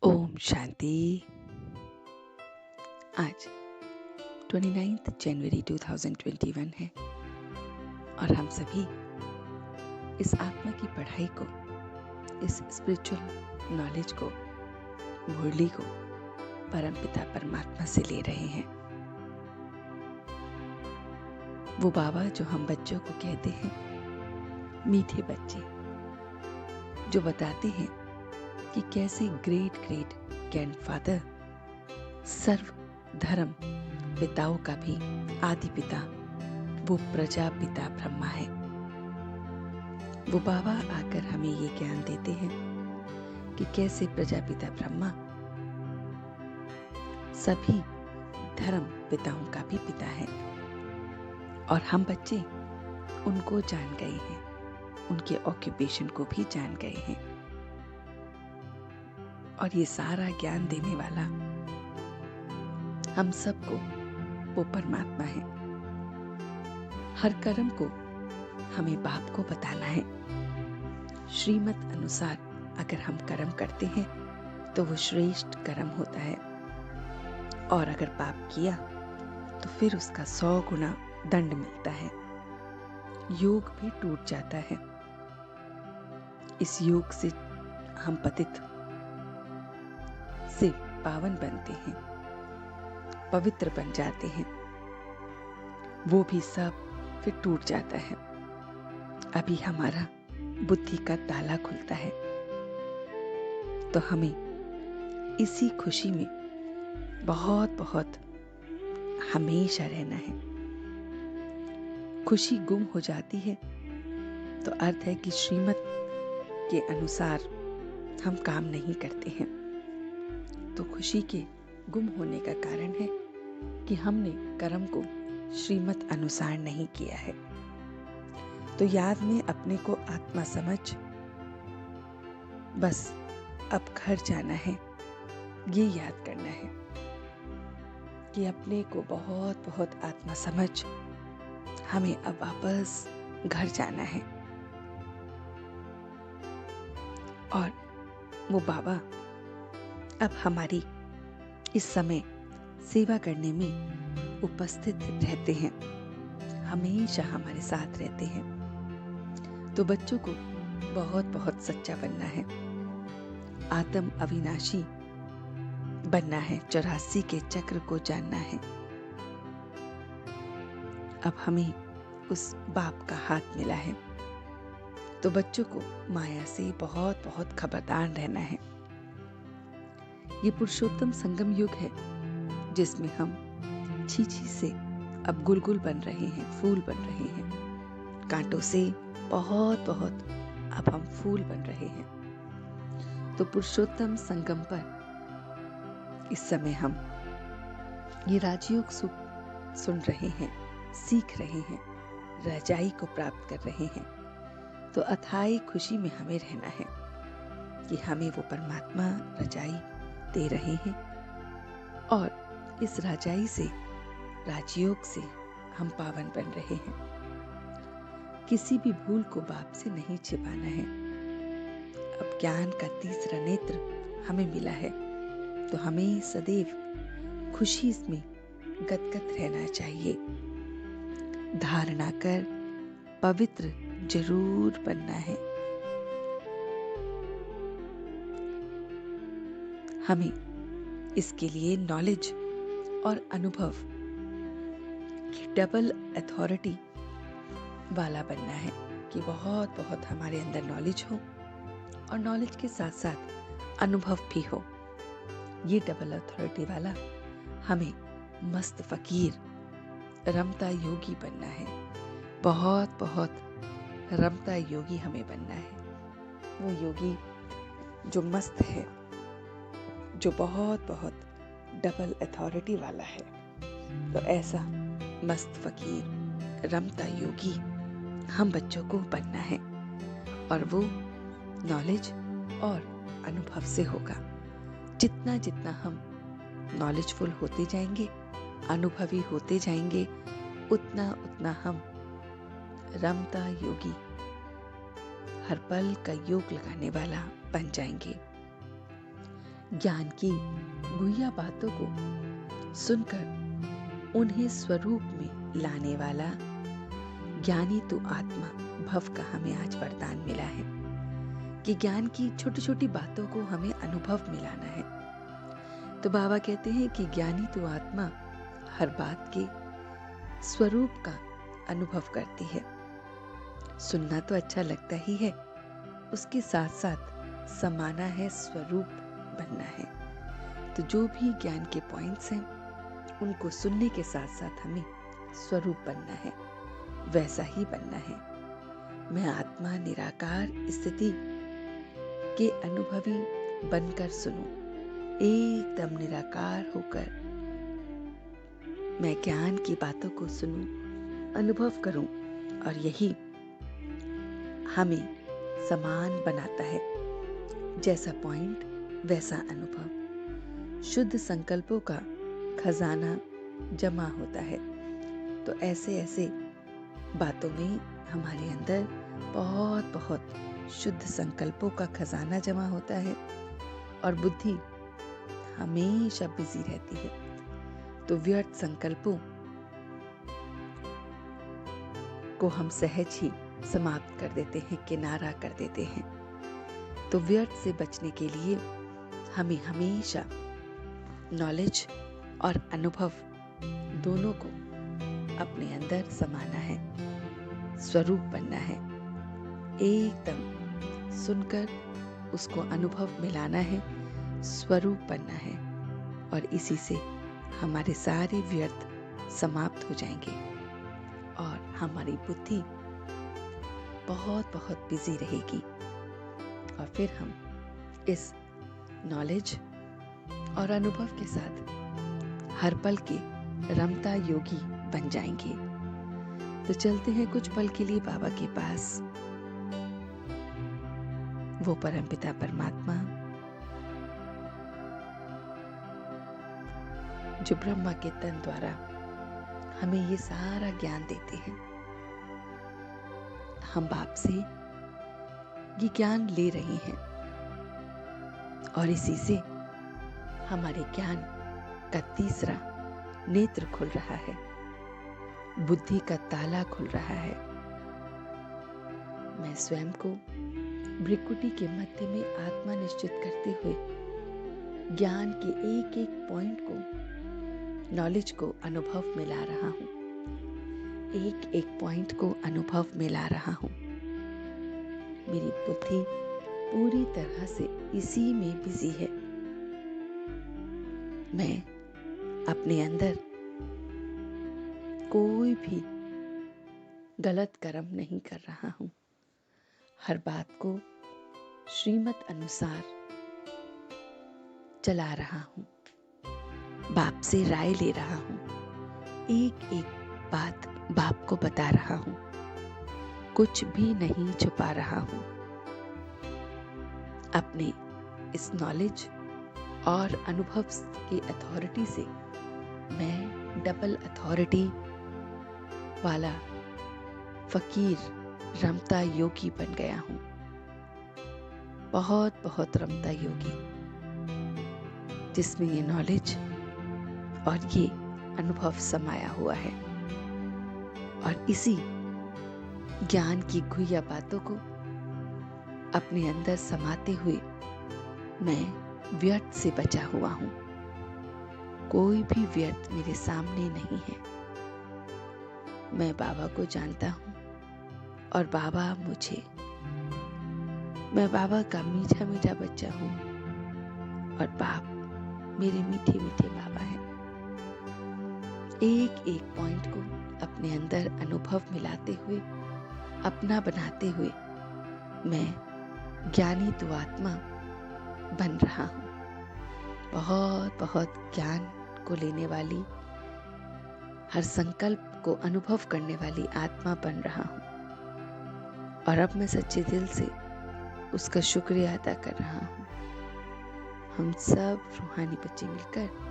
ओम शांति। आज 29 जनवरी 2021 है और हम सभी इस आत्मा की पढ़ाई को, इस स्पिरिचुअल नॉलेज को, मुरली को परमपिता परमात्मा से ले रहे हैं। वो बाबा जो हम बच्चों को कहते हैं मीठे बच्चे, जो बताते हैं कि कैसे ग्रेट ग्रेट ग्रैंडफादर, सर्व धर्म पिताओं का भी आदि पिता वो प्रजापिता ब्रह्मा है। वो बाबा आकर हमें ये ज्ञान देते हैं कि कैसे प्रजापिता ब्रह्मा सभी धर्म पिताओं का भी पिता है और हम बच्चे उनको जान गए हैं, उनके ऑक्यूपेशन को भी जान गए हैं। और ये सारा ज्ञान देने वाला हम सबको वो परमात्मा है। हर कर्म को हमें बाप को बताना है। श्रीमत अनुसार अगर हम कर्म करते हैं तो वो श्रेष्ठ कर्म होता है, और अगर पाप किया तो फिर उसका 100 गुना दंड मिलता है। योग भी टूट जाता है। इस योग से हम पतित से पावन बनते हैं, पवित्र बन जाते हैं। वो भी सब फिर टूट जाता है। अभी हमारा बुद्धि का ताला खुलता है, तो हमें इसी खुशी में बहुत बहुत हमेशा रहना है। खुशी गुम हो जाती है तो अर्थ है कि श्रीमत के अनुसार हम काम नहीं करते हैं। तो खुशी के गुम होने का कारण है कि हमने कर्म को श्रीमत अनुसार नहीं किया है। तो याद में अपने को आत्मा समझ बस अब घर जाना है, ये याद करना है कि अपने को बहुत बहुत आत्मा समझ हमें अब वापस घर जाना है। और वो बाबा अब हमारी इस समय सेवा करने में उपस्थित रहते हैं, हमेशा हमारे साथ रहते हैं। तो बच्चों को बहुत बहुत सच्चा बनना है, आत्म अविनाशी बनना है, 84 के चक्र को जानना है। अब हमें उस बाप का हाथ मिला है, तो बच्चों को माया से बहुत बहुत खबरदार रहना है। ये पुरुषोत्तम संगम युग है जिसमें हम छीछी से अब गुलगुल बन रहे हैं, फूल बन रहे हैं। कांटों से बहुत बहुत अब हम फूल बन रहे हैं। तो पुरुषोत्तम संगम पर इस समय हम ये राजयोग सुन रहे हैं, सीख रहे हैं, रजाई को प्राप्त कर रहे हैं। तो अथाई खुशी में हमें रहना है कि हमें वो परमात्मा रजाई दे रहे हैं, और इस रजाई से, राजयोग से हम पावन बन रहे हैं। किसी भी भूल को बाप से नहीं छिपाना है। अब ज्ञान का तीसरा नेत्र हमें मिला है, तो हमें सदैव खुशी में गदगद रहना चाहिए। धारणा कर पवित्र जरूर बनना है। हमें इसके लिए नॉलेज और अनुभव की डबल अथॉरिटी वाला बनना है कि बहुत बहुत हमारे अंदर नॉलेज हो और नॉलेज के साथ साथ अनुभव भी हो। ये डबल अथॉरिटी वाला हमें मस्त फकीर, रमता योगी बनना है। बहुत बहुत रमता योगी हमें बनना है। वो योगी जो मस्त है, जो बहुत बहुत डबल अथॉरिटी वाला है। तो ऐसा मस्त फकीर, रमता योगी हम बच्चों को बनना है, और वो नॉलेज और अनुभव से होगा। जितना जितना हम नॉलेजफुल होते जाएंगे, अनुभवी होते जाएंगे, उतना उतना हम रमता योगी, हर पल का योग लगाने वाला बन जाएंगे। ज्ञान की गुह्य बातों को सुनकर उन्हें स्वरूप में लाने वाला ज्ञानी तू आत्मा भव का हमें आज वरदान मिला है कि ज्ञान की छोटी छोटी बातों को हमें अनुभव में लाना है। तो बाबा कहते हैं कि ज्ञानी तू आत्मा हर बात के स्वरूप का अनुभव करती है। सुनना तो अच्छा लगता ही है, उसके साथ साथ समाना है, स्वरूप बनना है। तो जो भी ज्ञान के पॉइंट्स हैं उनको सुनने के साथ साथ हमें स्वरूप बनना है, वैसा ही बनना है। मैं आत्मा निराकार स्थिति के अनुभवी बनकर सुनूं, एकदम निराकार होकर मैं ज्ञान की बातों को सुनूं, अनुभव करूं, और यही हमें समान बनाता है। जैसा पॉइंट वैसा अनुभव। शुद्ध संकल्पों का खजाना जमा होता है। तो ऐसे ऐसे बातों में हमारे अंदर बहुत बहुत शुद्ध संकल्पों का खजाना जमा होता है और बुद्धि हमेशा बिजी रहती है। तो व्यर्थ संकल्पों को हम सहज ही समाप्त कर देते हैं, किनारा कर देते हैं। तो व्यर्थ से बचने के लिए हमें हमेशा नॉलेज और अनुभव दोनों को अपने अंदर समाना है, स्वरूप बनना है, एकदम सुनकर उसको अनुभव मिलाना है, स्वरूप बनना है, और इसी से हमारे सारे व्यर्थ समाप्त हो जाएंगे और हमारी बुद्धि बहुत बहुत बिजी रहेगी। और फिर हम इस नॉलेज और अनुभव के साथ हर पल के रमता योगी बन जाएंगे। तो चलते हैं कुछ पल के लिए बाबा के पास। वो परमपिता परमात्मा जो ब्रह्मा के तन द्वारा हमें ये सारा ज्ञान देते हैं, हम बाप से ये ज्ञान ले रहे हैं और इसी से हमारे ज्ञान का तीसरा नेत्र खुल रहा है, बुद्धि का ताला खुल रहा है। मैं स्वयं को भ्रिकुटी के मध्य में आत्मा निश्चित करते हुए ज्ञान के एक एक पॉइंट को, नॉलेज को अनुभव में ला रहा हूँ, एक एक पॉइंट को अनुभव में ला रहा हूँ। मेरी बुद्धि पूरी तरह से इसी में बिजी है। मैं अपने अंदर कोई भी गलत कर्म नहीं कर रहा हूँ। हर बात को श्रीमत अनुसार चला रहा हूँ, बाप से राय ले रहा हूँ, एक एक बात बाप को बता रहा हूँ, कुछ भी नहीं छुपा रहा हूँ। अपने इस नॉलेज और अनुभव की अथॉरिटी से मैं डबल अथॉरिटी वाला फकीर रमता योगी बन गया हूँ, बहुत बहुत रमता योगी, जिसमें ये नॉलेज और ये अनुभव समाया हुआ है। और इसी ज्ञान की गुह्य बातों को अपने अंदर समाते हुए मैं व्यर्थ से बचा हुआ हूँ। कोई भी व्यर्थ मेरे सामने नहीं है। मैं बाबा को जानता हूँ और बाबा मुझे। मैं बाबा का मीठा मीठा बच्चा हूँ और बाप मेरे मीठे मीठे बाबा हैं। एक एक पॉइंट को अपने अंदर अनुभव मिलाते हुए, अपना बनाते हुए मैं ज्ञानी तू आत्मा बन रहा हूँ। बहुत बहुत ज्ञान को लेने वाली, हर संकल्प को अनुभव करने वाली आत्मा बन रहा हूँ। और अब मैं सच्चे दिल से उसका शुक्रिया अदा कर रहा हूँ। हम सब रूहानी बच्चे मिलकर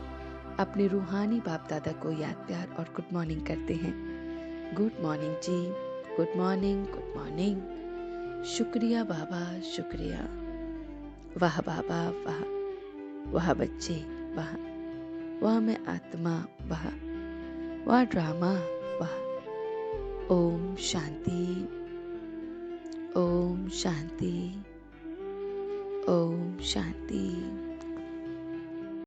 अपने रूहानी बाप दादा को याद, प्यार और गुड मॉर्निंग करते हैं। गुड मॉर्निंग जी, गुड मॉर्निंग, गुड मॉर्निंग। शुक्रिया बाबा, शुक्रिया। वाह बाबा वाह। वह बच्चे, वह वह मैं आत्मा, वह ड्रामा, वह। ओम शांति, ओम शांति, ओम शांति।